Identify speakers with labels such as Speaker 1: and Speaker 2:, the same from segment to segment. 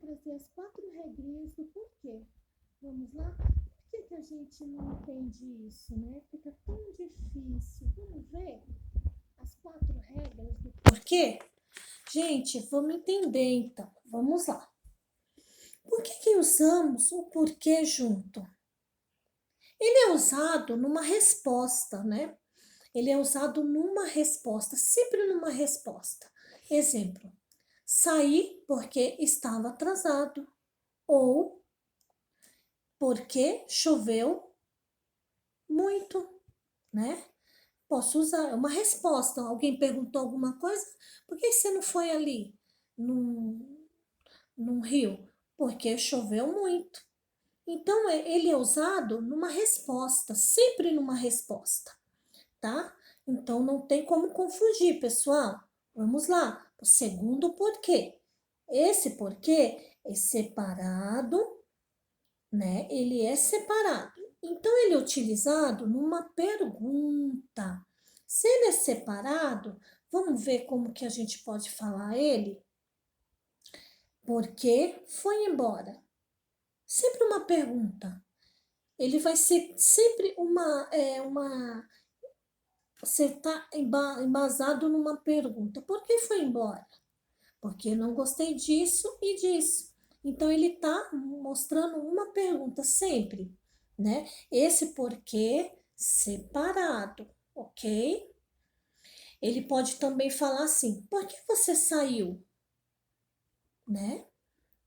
Speaker 1: trazer as 4 regrinhas do porquê. Vamos lá? Por que a gente não entende isso, né? Fica tão difícil. Vamos ver as 4 regras do porquê? Gente, vamos entender então. Vamos lá. Por que usamos o porquê junto? Ele é usado numa resposta, né? Ele é usado numa resposta, sempre numa resposta. Exemplo: saí porque estava atrasado. Ou porque choveu muito, né? Posso usar uma resposta. Alguém perguntou alguma coisa, por que você não foi ali num rio? Porque choveu muito. Então, ele é usado numa resposta, sempre numa resposta, tá? Então, não tem como confundir, pessoal. Vamos lá. O segundo porquê. Esse porquê é separado, né? Ele é separado. Então, ele é utilizado numa pergunta. Se ele é separado, vamos ver como que a gente pode falar ele? Porque foi embora. Sempre uma pergunta. Ele vai ser sempre você está embasado numa pergunta. Por que foi embora? Porque não gostei disso e disso. Então, ele está mostrando uma pergunta sempre, né? Esse porquê separado, ok? Ele pode também falar assim: por que você saiu? Né?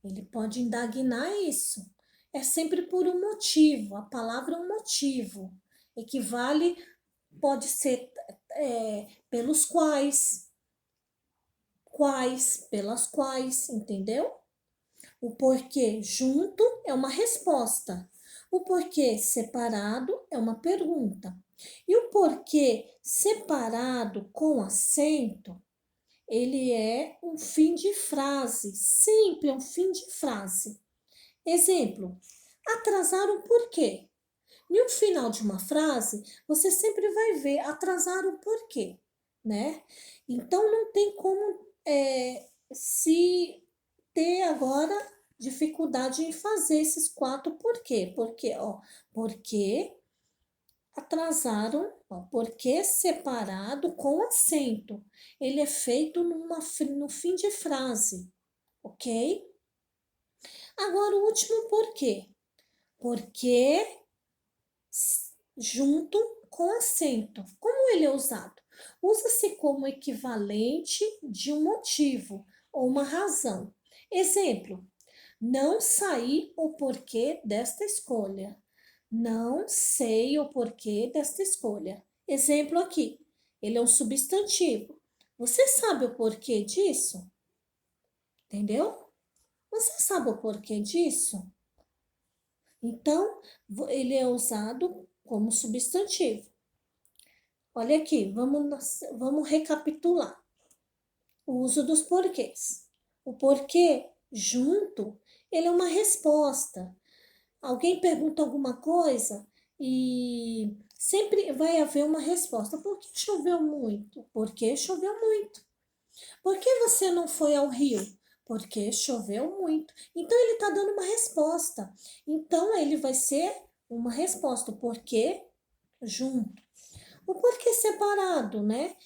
Speaker 1: Ele pode indagnar isso. É sempre por um motivo. A palavra é um motivo. Equivale, pode ser pelos quais, pelas quais, entendeu? O porquê junto é uma resposta. O porquê separado é uma pergunta. E o porquê separado com acento, ele é um fim de frase, sempre é um fim de frase. Exemplo: atrasaram por quê? No final de uma frase, você sempre vai ver atrasaram por quê, né? Então não tem como se ter agora dificuldade em fazer esses 4 porquê. Porque atrasaram, ó, porque separado com acento. Ele é feito no fim de frase, ok? Agora o último porquê. Porque junto com acento. Como ele é usado? Usa-se como equivalente de um motivo ou uma razão. Exemplo: não sei o porquê desta escolha. Não sei o porquê desta escolha. Exemplo aqui: ele é um substantivo. Você sabe o porquê disso? Entendeu? Você sabe o porquê disso? Então, ele é usado como substantivo. Olha aqui, vamos recapitular o uso dos porquês. O porquê junto, ele é uma resposta. Alguém pergunta alguma coisa e sempre vai haver uma resposta. Por que choveu muito? Porque choveu muito. Por que você não foi ao rio? Porque choveu muito. Então, ele está dando uma resposta. Então, ele vai ser uma resposta. O porquê junto. O porquê separado, né?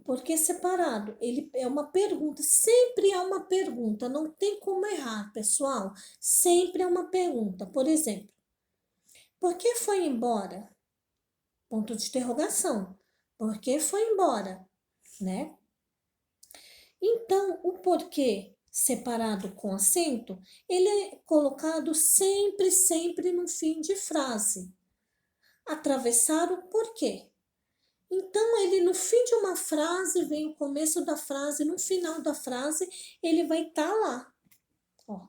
Speaker 1: Porquê separado? Ele é uma pergunta. Sempre é uma pergunta. Não tem como errar, pessoal. Sempre é uma pergunta. Por exemplo: por que foi embora? Ponto de interrogação. Por que foi embora? Né? Então, o porquê separado com acento, ele é colocado sempre, sempre no fim de frase. Atravessar o porquê. Então, ele no fim de uma frase, vem o começo da frase, no final da frase, ele vai estar lá. Ó,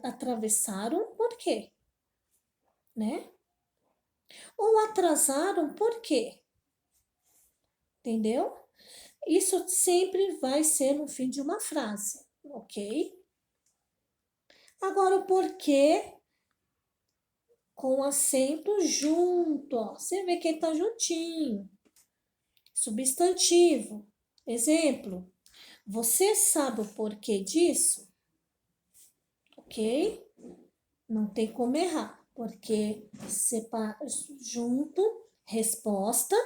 Speaker 1: atravessaram por quê? Né? Ou atrasaram por quê? Entendeu? Isso sempre vai ser no fim de uma frase, ok? Agora, o porquê com acento junto, ó. Você vê que ele tá juntinho. Substantivo. Exemplo, você sabe o porquê disso? Ok? Não tem como errar, porque junto, resposta,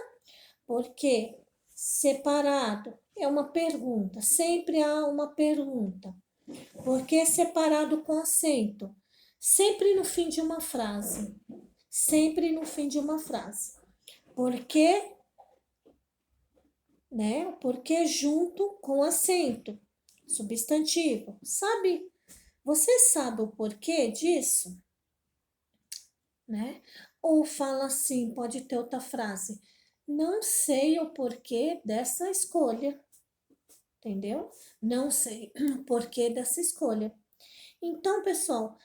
Speaker 1: porque separado é uma pergunta, sempre há uma pergunta. Porque separado com acento, sempre no fim de uma frase. Sempre no fim de uma frase. Porque, né? Porque junto com acento, substantivo. Sabe? Você sabe o porquê disso? Né? Ou fala assim, pode ter outra frase. Não sei o porquê dessa escolha. Entendeu? Não sei o porquê dessa escolha. Então, pessoal,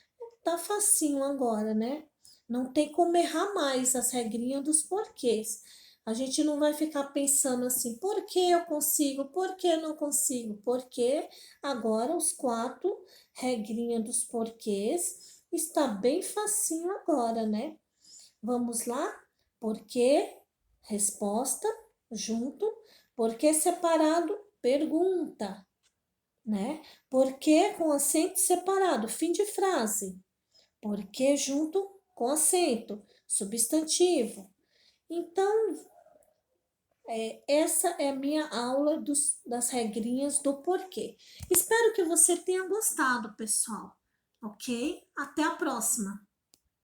Speaker 1: tá facinho agora, né? Não tem como errar mais as regrinhas dos porquês. A gente não vai ficar pensando assim, por que eu consigo, por que eu não consigo? Porque agora os 4 regrinhas dos porquês está bem facinho agora, né? Vamos lá? Porquê, resposta, junto. Porquê separado, pergunta, né? Porquê com acento separado, fim de frase. Porquê junto com acento, substantivo. Então, essa é a minha aula das regrinhas do porquê. Espero que você tenha gostado, pessoal. Ok? Até a próxima!